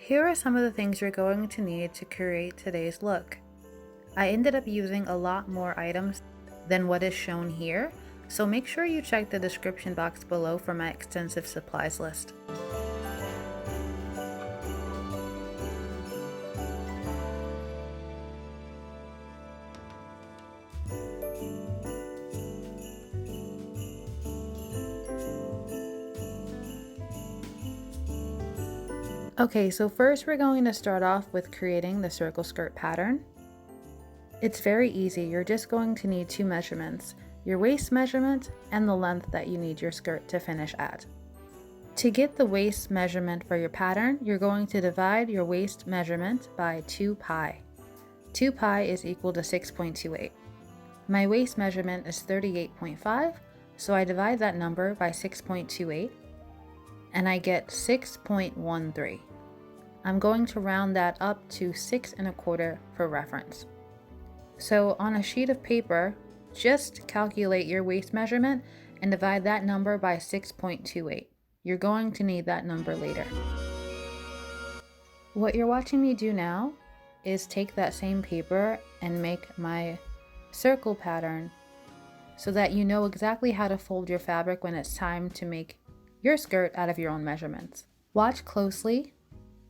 Here are some of the things you're going to need to create today's look. I ended up using a lot more items than what is shown here, so make sure you check the description box below for my extensive supplies list. Okay, so first we're going to start off with creating the circle skirt pattern. It's very easy. You're just going to need two measurements, your waist measurement and the length that you need your skirt to finish at. To get the waist measurement for your pattern, you're going to divide your waist measurement by 2 pi. 2 pi is equal to 6.28. My waist measurement is 38.5, so I divide that number by 6.28 and I get 6.13. I'm going to round that up to 6 1/4 for reference. So on a sheet of paper, just calculate your waist measurement and divide that number by 6.28. You're going to need that number later. What you're watching me do now is take that same paper and make my circle pattern so that you know exactly how to fold your fabric when it's time to make your skirt out of your own measurements. Watch closely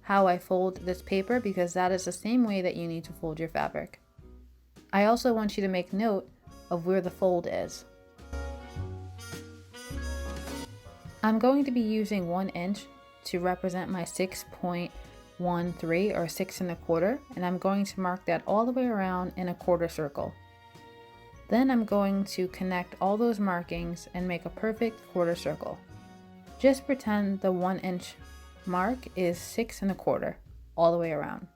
how I fold this paper because that is the same way that you need to fold your fabric. I also want you to make note of where the fold is. I'm going to be using 1 inch to represent my 6.13 or 6 1/4, and I'm going to mark that all the way around in a quarter circle. Then I'm going to connect all those markings and make a perfect quarter circle. Just pretend the 1 inch mark is 6 1/4 all the way around.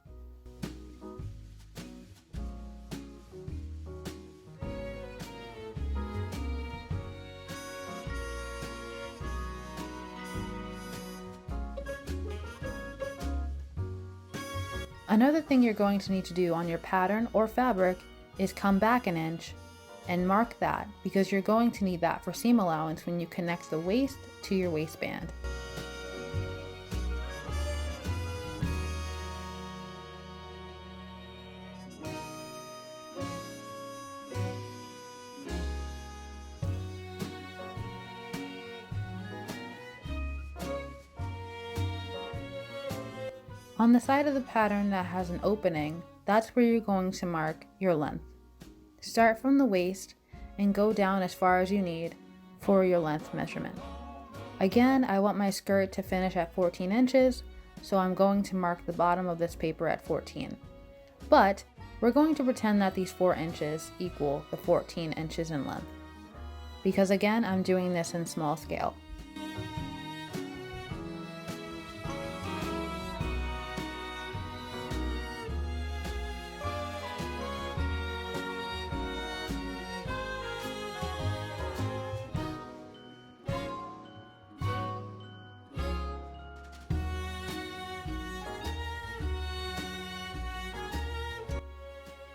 Another thing you're going to need to do on your pattern or fabric is come back 1 inch and mark that because you're going to need that for seam allowance when you connect the waist to your waistband. On the side of the pattern that has an opening, that's where you're going to mark your length. Start from the waist and go down as far as you need for your length measurement. Again, I want my skirt to finish at 14 inches, so I'm going to mark the bottom of this paper at 14. But we're going to pretend that these 4 inches equal the 14 inches in length, because again, I'm doing this in small scale.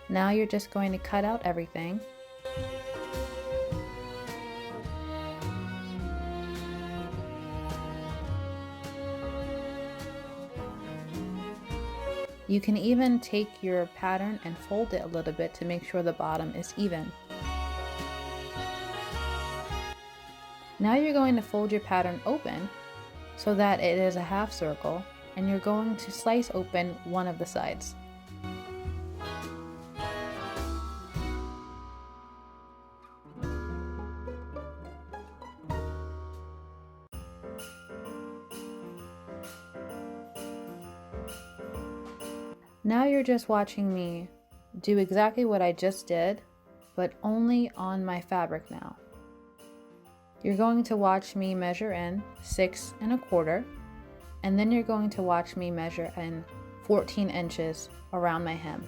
Now you're just going to cut out everything. You can even take your pattern and fold it a little bit to make sure the bottom is even. Now you're going to fold your pattern open so that it is a half circle, and you're going to slice open one of the sides. Now you're just watching me do exactly what I just did, but only on my fabric now. You're going to watch me measure in 6 1/4, and then you're going to watch me measure in 14 inches around my hem.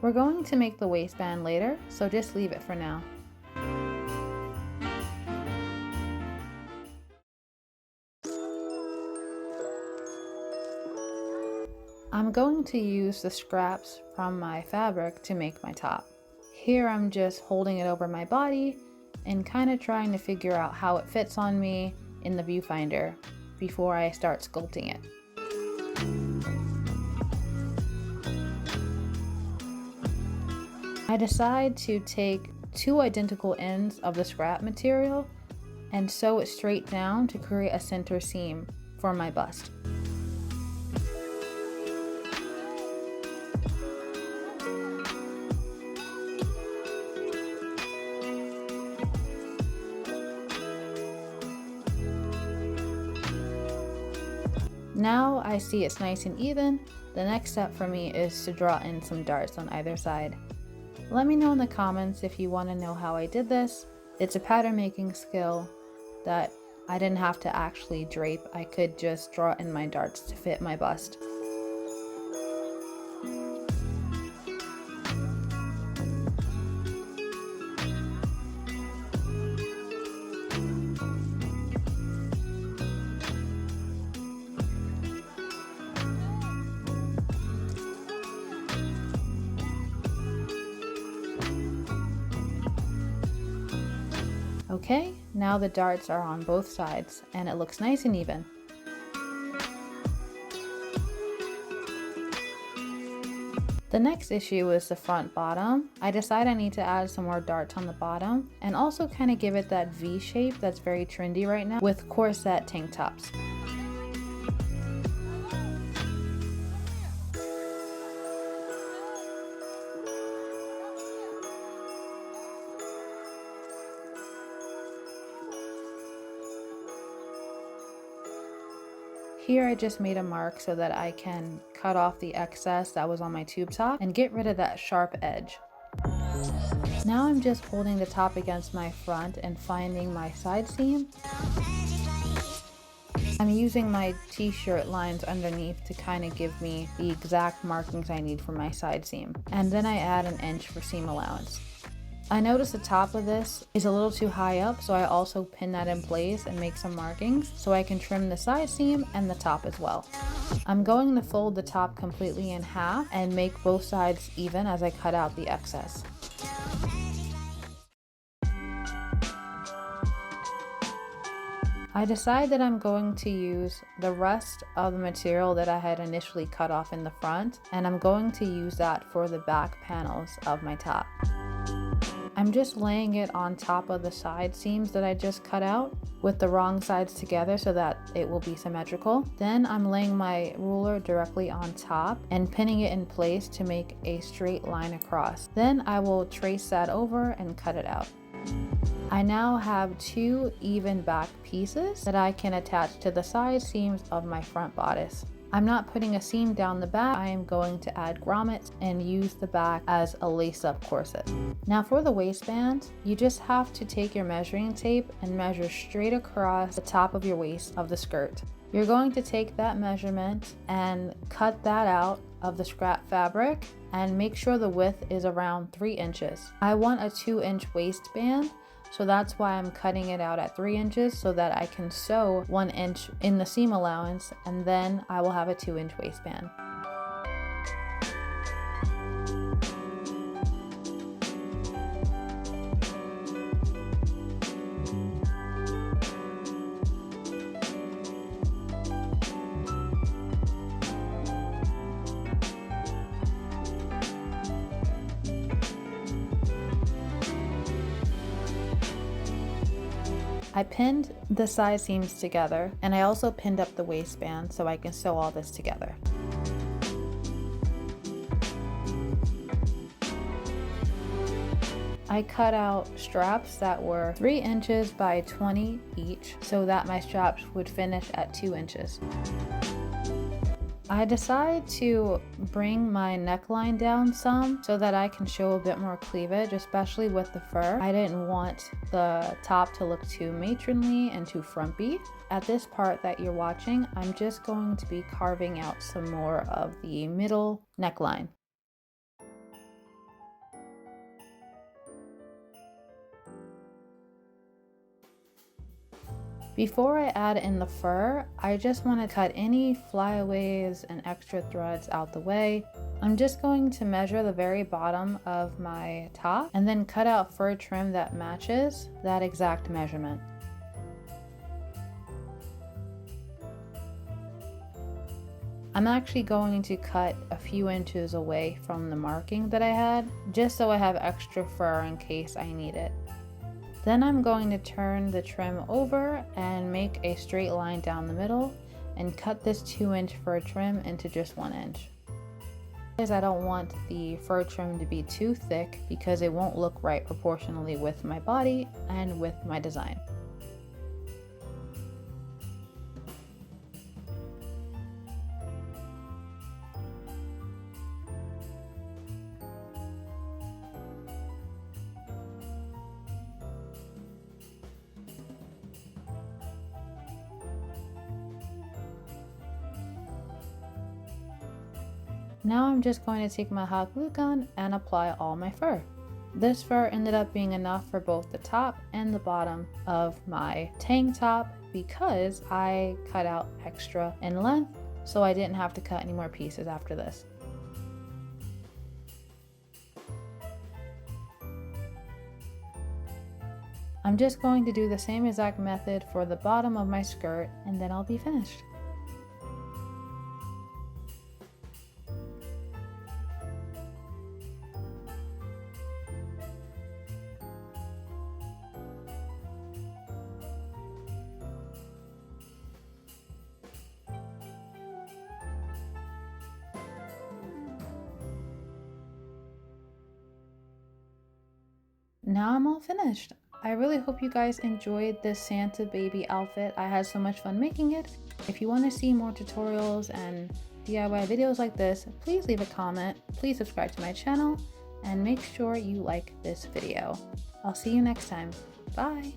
We're going to make the waistband later, so just leave it for now. I'm going to use the scraps from my fabric to make my top. Here I'm just holding it over my body and kind of trying to figure out how it fits on me in the viewfinder before I start sculpting it. I decide to take 2 identical ends of the scrap material and sew it straight down to create a center seam for my bust. Now I see it's nice and even. The next step for me is to draw in some darts on either side. Let me know in the comments if you want to know how I did this. It's a pattern making skill that I didn't have to actually drape. I could just draw in my darts to fit my bust. Okay, now the darts are on both sides and it looks nice and even. The next issue is the front bottom. I decide I need to add some more darts on the bottom and also kind of give it that V shape that's very trendy right now with corset tank tops. Here I just made a mark so that I can cut off the excess that was on my tube top and get rid of that sharp edge. Now I'm just holding the top against my front and finding my side seam. I'm using my t-shirt lines underneath to kind of give me the exact markings I need for my side seam. And then I add an inch for seam allowance. I noticed the top of this is a little too high up, so I also pin that in place and make some markings so I can trim the side seam and the top as well. I'm going to fold the top completely in half and make both sides even as I cut out the excess. I decide that I'm going to use the rest of the material that I had initially cut off in the front, and I'm going to use that for the back panels of my top. I'm just laying it on top of the side seams that I just cut out with the wrong sides together so that it will be symmetrical. Then I'm laying my ruler directly on top and pinning it in place to make a straight line across. Then I will trace that over and cut it out. I now have 2 even back pieces that I can attach to the side seams of my front bodice. I'm not putting a seam down the back. I am going to add grommets and use the back as a lace-up corset. Now for the waistband, you just have to take your measuring tape and measure straight across the top of your waist of the skirt. You're going to take that measurement and cut that out of the scrap fabric and make sure the width is around 3 inches. I want a 2-inch waistband, so that's why I'm cutting it out at 3 inches so that I can sew 1 inch in the seam allowance, and then I will have a 2-inch waistband. I pinned the side seams together, and I also pinned up the waistband so I can sew all this together. I cut out straps that were 3 inches by 20 each so that my straps would finish at 2 inches. I decide to bring my neckline down some so that I can show a bit more cleavage, especially with the fur. I didn't want the top to look too matronly and too frumpy. At this part that you're watching, I'm just going to be carving out some more of the middle neckline. Before I add in the fur, I just want to cut any flyaways and extra threads out the way. I'm just going to measure the very bottom of my top and then cut out fur trim that matches that exact measurement. I'm actually going to cut a few inches away from the marking that I had, just so I have extra fur in case I need it. Then I'm going to turn the trim over and make a straight line down the middle and cut this 2-inch fur trim into just 1 inch. I don't want the fur trim to be too thick because it won't look right proportionally with my body and with my design. Now I'm just going to take my hot glue gun and apply all my fur. This fur ended up being enough for both the top and the bottom of my tank top because I cut out extra in length, so I didn't have to cut any more pieces after this. I'm just going to do the same exact method for the bottom of my skirt and then I'll be finished. Now I'm all finished. I really hope you guys enjoyed this Santa baby outfit. I had so much fun making it. If you want to see more tutorials and DIY videos like this, please leave a comment, please subscribe to my channel, and make sure you like this video. I'll see you next time. Bye!